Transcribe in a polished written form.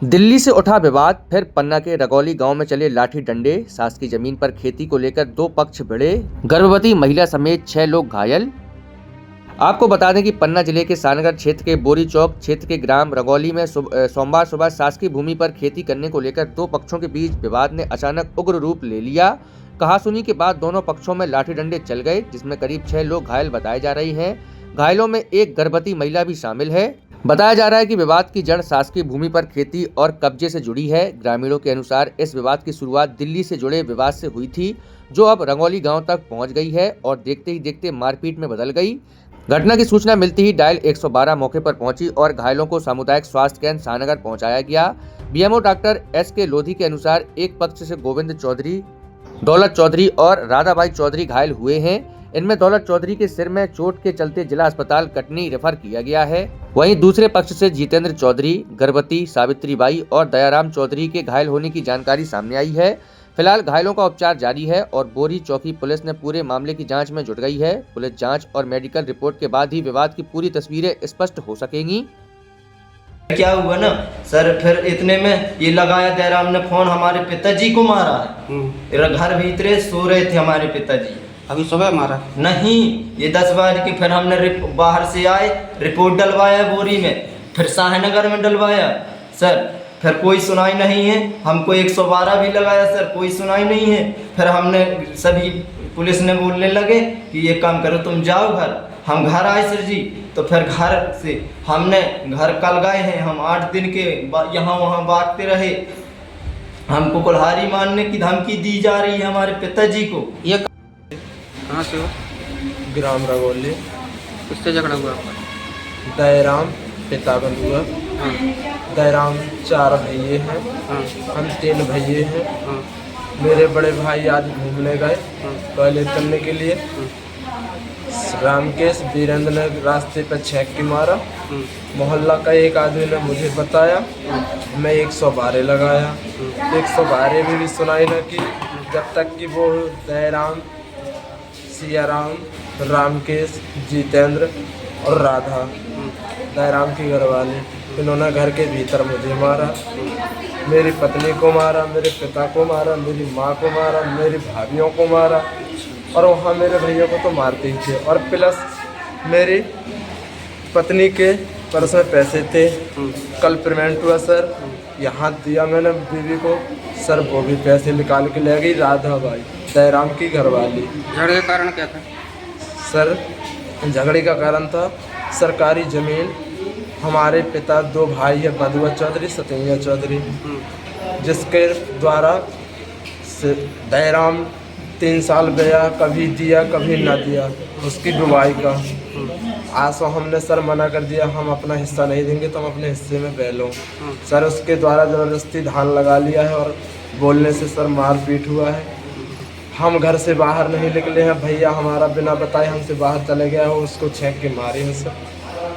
दिल्ली से उठा विवाद, फिर पन्ना के रगौली गांव में चले लाठी डंडे। शासकीय जमीन पर खेती को लेकर दो पक्ष भिड़े, गर्भवती महिला समेत 6 लोग घायल। आपको बता दें कि पन्ना जिले के सानगर क्षेत्र के बोरी चौक क्षेत्र के ग्राम रगौली में सोमवार सुबह शासकीय भूमि पर खेती करने को लेकर दो पक्षों के बीच विवाद ने अचानक उग्र रूप ले लिया। कहासुनी के बाद दोनों पक्षों में लाठी डंडे चल गए, जिसमें करीब 6 लोग घायल बताए जा रहे हैं। घायलों में एक गर्भवती महिला भी शामिल है। बताया जा रहा है कि विवाद की जड़ शासकीय भूमि पर खेती और कब्जे से जुड़ी है। ग्रामीणों के अनुसार इस विवाद की शुरुआत दिल्ली से जुड़े विवाद से हुई थी, जो अब रंगौली गांव तक पहुंच गई है और देखते ही देखते मारपीट में बदल गई। घटना की सूचना मिलते ही डायल 112 मौके पर पहुंची और घायलों को सामुदायिक स्वास्थ्य केंद्र सानगर पहुंचाया गया। BMO doctor S K. लोधी के अनुसार एक पक्ष से गोविंद चौधरी, दौलत चौधरी और राधाबाई चौधरी घायल हुए हैं। इनमें दौलत चौधरी के सिर में चोट के चलते जिला अस्पताल कटनी रेफर किया गया है। वहीं दूसरे पक्ष से जितेंद्र चौधरी, गर्भवती सावित्रीबाई और दयाराम चौधरी के घायल होने की जानकारी सामने आई है। फिलहाल घायलों का उपचार जारी है और बोरी चौकी पुलिस ने पूरे मामले की जांच में जुट गई है। पुलिस जांच और मेडिकल रिपोर्ट के बाद ही विवाद की पूरी तस्वीरें स्पष्ट हो सकेंगी। क्या हुआ ना सर, फिर इतने में ये लगाया दयाराम ने फोन, हमारे पिताजी को मारा है। घर भीतरे सो रहे थे हमारे पिताजी, अभी सुबह मारा नहीं, ये 10 बजे के। फिर हमने बाहर से आए, रिपोर्ट डलवाया बोरी में, फिर शाहनगर में डलवाया सर, फिर कोई सुनाई नहीं है। हमको 112 भी लगाया सर, कोई सुनाई नहीं है। फिर हमने सभी पुलिस ने बोलने लगे कि ये काम करो, तुम जाओ घर। हम घर आए सर जी, तो फिर घर से हमने घर कल गए हैं हम 8 दिन के यहाँ वहाँ भागते रहे। हमको कुल्हाड़ी मारने की धमकी दी जा रही है हमारे पिताजी को। ये कहाँ से हो? ग्राम रगौली। किससे झगड़ा हुआ आपका? दयाराम पिता बंधुआ। हाँ दयाराम 4 भैये हैं, हाँ हम 3 भैये हैं। हाँ मेरे बड़े भाई आज घूमने गए हाँ टॉयलेट करने के लिए। रामकेश वीरेंद्र ने रास्ते पर छेक की मारा। मोहल्ला का एक आदमी ने मुझे बताया, मैं 112 लगाया। 112 में भी सुनाई न की, जब तक कि वो दयाराम, सियाराम, रामकेश, जितेंद्र और राधा, दयाराम की घरवाली, इन्होंने घर के भीतर मुझे मारा, मेरी पत्नी को मारा, मेरे पिता को मारा, मेरी माँ को मारा, मेरी भाभीयों को मारा और वहाँ मेरे भैया को तो मारते ही थे। और प्लस मेरी पत्नी के पर्स में पैसे थे, कल पेमेंट हुआ सर, यहाँ दिया मैंने बीवी को सर, वो भी पैसे निकाल के ले गई राधा बाई, दयाराम की घरवाली। झगड़े का कारण क्या था? सर झगड़े का कारण था सरकारी ज़मीन। हमारे पिता 2 भाई है, बंधुआ चौधरी, सतैया चौधरी, जिसके द्वारा दयाराम 3 साल गया, कभी दिया कभी न दिया, उसकी डुबाई का। आसो हमने सर मना कर दिया, हम अपना हिस्सा नहीं देंगे, तो हम अपने हिस्से में बह लो। सर उसके द्वारा ज़बरदस्ती धान लगा लिया है और बोलने से सर मारपीट हुआ है। हम घर से बाहर नहीं निकले हैं, भैया हमारा बिना बताए हमसे बाहर चले गया है, उसको छेक के मारे हैं सर।